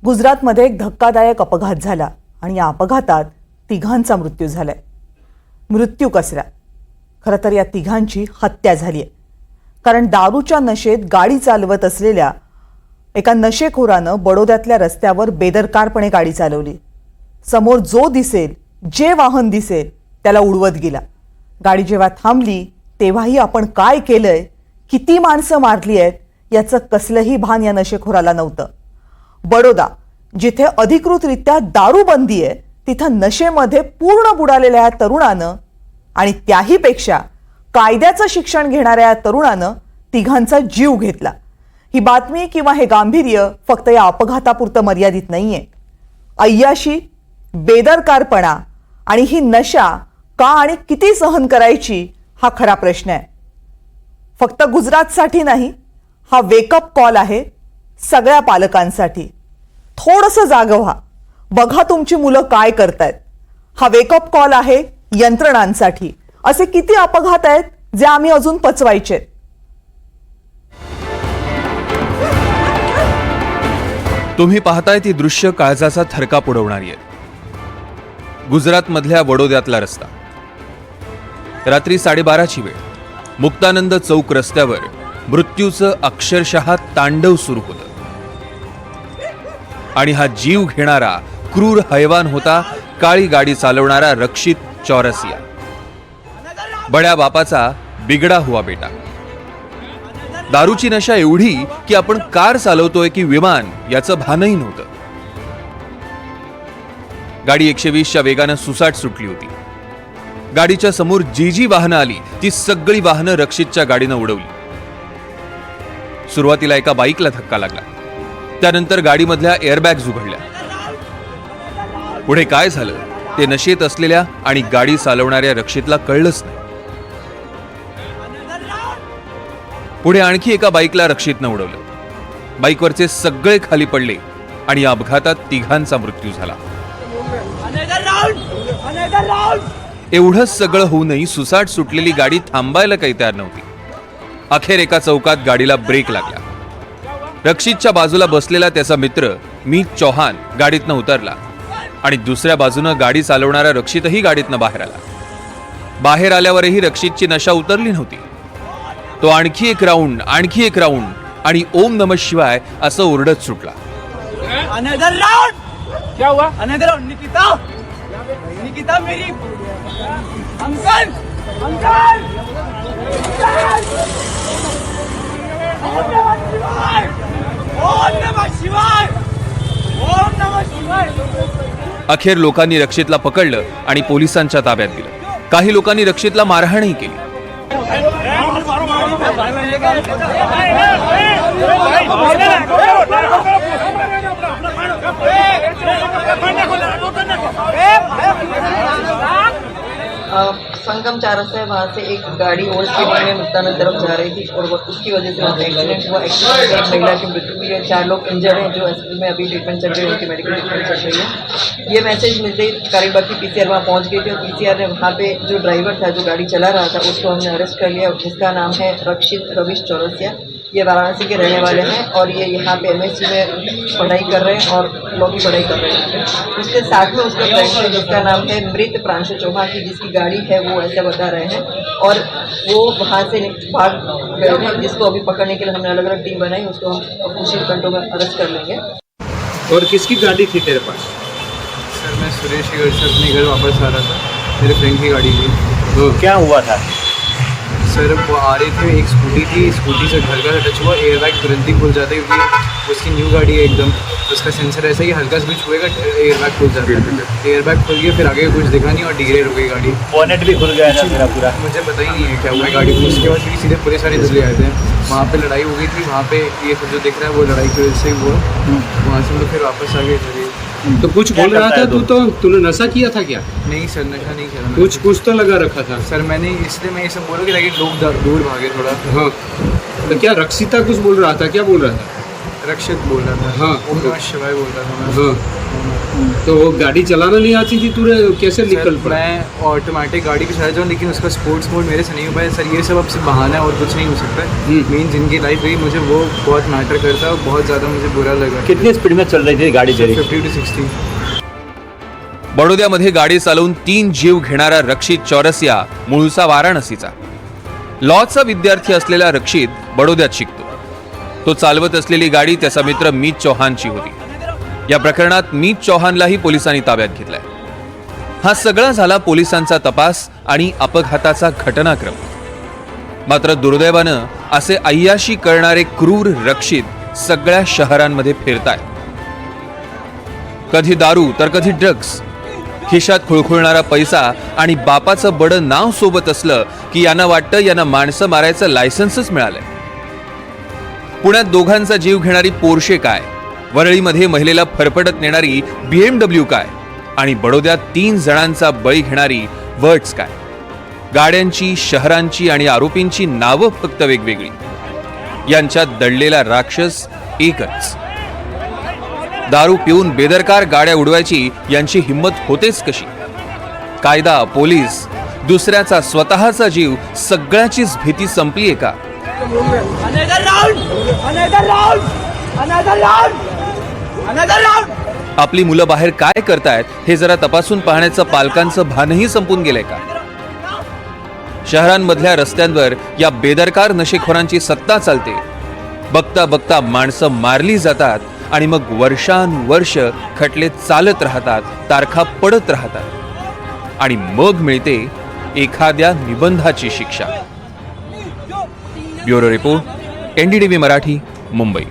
गुजरातमध्ये एक धक्कादायक अपघात झाला आणि या अपघातात तिघांचा मृत्यू झालाय. मृत्यू कसला? खरं तर या तिघांची हत्या झाली आहे. कारण दारूच्या नशेत गाडी चालवत असलेल्या एका नशेखोरानं बडोद्यातल्या रस्त्यावर बेदरकारपणे गाडी चालवली. समोर जो दिसेल, जे वाहन दिसेल त्याला उडवत गेला. गाडी जेव्हा थांबली तेव्हाही आपण काय केलंय, किती माणसं मारली आहेत याचं कसलंही भान या नशेखोराला नव्हतं. बडोदा, जिथे अधिकृतरित्या दारूबंदी आहे, तिथं नशेमध्ये पूर्ण बुडालेल्या या तरुणानं आणि त्याही पेक्षा कायद्याचं शिक्षण घेणाऱ्या या तरुणानं तिघांचा जीव घेतला. ही बातमी किंवा हे गांभीर्य फक्त या अपघातापुरतं मर्यादित नाहीये. अय्याशी, बेदरकारपणा आणि ही नशा का आणि किती सहन करायची हा खरा प्रश्न आहे. फक्त गुजरातसाठी नाही, हा वेकअप कॉल आहे सगळ्या पालकांसाठी. थोडंसं जागं व्हा, बघा तुमची मुलं काय करतायत. हा वेकअप कॉल आहे यंत्रणांसाठी. असे किती अपघात आहेत जे आम्ही अजून पचवायचे. तुम्ही पाहताय ती दृश्य काळजाचा थरकाप उडवणारी आहेत. गुजरातमधल्या बडोद्यातला रस्ता. रात्री 12:30ची वेळ. मुक्तानंद चौक रस्त्यावर मृत्यूचं अक्षरशः तांडव सुरू होतं. आणि हा जीव घेणारा क्रूर हैवान होता काळी गाडी चालवणारा रक्षित चौरसिया, बड्या बापाचा बिगडा हुआ बेटा. दारूची नशा एवढी की आपण कार चालवतोय की विमान याचं भानही नव्हतं. गाडी 120च्या वेगानं सुसाट सुटली होती. गाडीच्या समोर जी जी वाहनं आली ती सगळी वाहनं रक्षितच्या गाडीनं उडवली. सुरुवातीला एका बाईकला धक्का लागला. त्यानंतर गाडीमधल्या एअरबॅग्स उघडल्या. पुढे काय झालं ते नशेत असलेल्या आणि गाडी चालवणाऱ्या रक्षितला कळलंच नाही. पुढे आणखी एका बाईकला रक्षितनं उडवलं. बाईकवरचे सगळे खाली पडले आणि या अपघातात तिघांचा मृत्यू झाला. एवढंच सगळं होऊनही सुसाट सुटलेली गाडी थांबायला काही तयार नव्हती. अखेर एका चौकात गाडीला ब्रेक लागला. रक्षितच्या बाजूला बसलेला त्याचा मित्र मीत चौहान गाडीतनं उतरला आणि दुसऱ्या बाजूनं गाडी चालवणारा रक्षितही गाडीतनं बाहेर आला. बाहेर आल्यावरही रक्षितची नशा उतरली नव्हती. तो आणखी एक राऊंड आणि ओम नमः शिवाय असं ओरडत सुटला. क्या हुआ? Another round. निकिता, निकिता मेरी अंकल, अंकल, ओम नमः शिवाय, ओम नमः शिवाय. अखेर लोकांनी रक्षितला पकडलं आणि पोलिसांच्या ताब्यात दिलं. काही लोकांनी रक्षितला मारहाणही केली. संगम चौराहा है, वहाँ से एक गाड़ी ओवर स्पीड में मुक्तानंद तरफ जा रही थी और उसकी वजह से वहाँ एक्सीडेंट हुआ. एक्सीडेंट में एक महिला की मृत्यु हुई है. 4 लोग इंजर्ड हैं जो हॉस्पिटल में अभी ट्रीटमेंट चल रही है, उनकी मेडिकल ट्रीटमेंट चल रही है. ये मैसेज मिलते ही करीबा की पीसीआर वहाँ पहुँच गई थी और पीसीआर ने वहाँ पे जो ड्राइवर था, जो गाड़ी चला रहा था, उसको हमने अरेस्ट कर लिया, जिसका नाम है रक्षित रविश चौरसिया. ये वाराणसी के रहने वाले हैं और ये यहाँ पे MSc में पढ़ाई कर रहे हैं और लॉ की पढ़ाई कर रहे हैं. उसके साथ में उसका फ्रेंड है जिसका नाम है मृत प्रांशु चौहान, की जिसकी गाड़ी है वो ऐसा बता रहे हैं. और वो वहाँ से भाग गए हैं, जिसको अभी पकड़ने के लिए हमने अलग अलग टीम बनाई. उसको हम कुछ ही घंटों में अरेस्ट कर लेंगे. और किसकी गाड़ी थी तेरे पास? सर मैं सुरेश के घर से अपने घर वापस आ रहा था. मेरे फ्रेंड की गाड़ी थी. तो क्या हुआ था? सर वो आ रहे थे, एक स्कूटी थी, स्कूटी से हल्का सा टच हुआ, एयरबैग तुरंत ही खुल जाता है क्योंकि उसकी न्यू गाड़ी है एकदम. उसका सेंसर ऐसा ही हल्का सा भी छुएगा एयरबैग खुल जाता है. एयरबैग खुल गया, फिर आगे कुछ दिखा नहीं और डिग्रेड हो गई गाड़ी. बोनेट भी खुल गया था मेरा पूरा. मुझे पता ही नहीं है क्या हुआ गाड़ी को. उसके बाद फिर सीधे पुलिस वाले चले आए थे. वहाँ पे लड़ाई हो गई थी. वहाँ पे ये सब जो दिख रहा है वो लड़ाई की वजह से हुआ. वहाँ से हम लोग फिर वापस आ गए. तो कुछ बोल रहा था तू, तो तूने नशा किया था क्या? नहीं सर, नशा नहीं किया. कुछ तो लगा रखा था सर मैंने, इसलिए मैं ये सब बोल रहा हूँ कि ताकि लोग दूर भागे थोड़ा. हाँ, तो क्या रक्षिता कुछ बोल रहा था? क्या बोल रहा था? रक्षित बोल रहा था। हाँ। ओम नमः शिवाय बोल रहा था मैं। हाँ, तो वो गाड़ी चलाना नहीं आती थी तुझे, कैसे सर, निकल पड़ा? मैं ऑटोमेटिक गाड़ी भी चला जाऊँ, लेकिन उसका स्पोर्ट्स मोड मेरे से नहीं हो पाया सर। ये सब अब सिर्फ बहाना है और कुछ नहीं हो सकता है। मेन जिनकी लाइफ गई मुझे वो बहुत मैटर करता है और बहुत ज़्यादा मुझे बुरा लगा। कितनी स्पीड में चल रही थी गाड़ी तेरी? 50 to 60। बडोद्यामध्ये गाडी चालवून 3 जीव घेणारा रक्षित चौरसिया मूळचा वाराणसीचा. लॉचा विद्यार्थी असलेला रक्षित बडोद्यात शिकतो. तो चालवत असलेली गाडी त्याचा मित्र मीत चौहानची होती. या प्रकरणात मीत चौहानलाही पोलिसांनी ताब्यात घेतलाय. हा सगळा झाला पोलिसांचा तपास आणि अपघाताचा घटनाक्रम. मात्र दुर्दैवानं असे अय्याशी करणारे क्रूर रक्षित सगळ्या शहरांमध्ये फिरतायत. कधी दारू तर कधी ड्रग्ज. खिशात खुळखुळणारा पैसा आणि बापाचं बडं नाव सोबत असलं की यांना वाटतं यांना माणसं मारायचं लायसन्सच मिळालंय. पुण्यात दोघांचा जीव घेणारी पोर्शे काय, वरळीमध्ये महिलेला फरफटत नेणारी BMW काय आणि बडोद्यात 3 जणांचा बळी घेणारी वर्ड्स काय. गाड्यांची, शहरांची आणि आरोपींची नावं फक्त वेगवेगळी. यांच्यात दडलेला राक्षस एकच. दारू पिऊन बेदरकार गाड्या उडवायची यांची हिंमत होतेच कशी? कायदा, पोलीस, दुसऱ्याचा स्वतःचा जीव, सगळ्याचीच भीती संपलीये का? Another round! Another round! Another round! Another round! आपली मुलं बाहेर काय करतायत हे जरा तपासून पाहण्याचं पालकांचं भानही संपून गेलंय का? शहरांमधल्या रस्त्यांवर या बेदरकार नशेखोरांची सत्ता चालते. बघता बघता माणसं मारली जातात आणि मग वर्षानुवर्ष खटले चालत राहतात, तारखा पडत राहतात आणि मग मिळते एखाद्या निबंधाची शिक्षा. Bureau report, NDTV Marathi, Mumbai.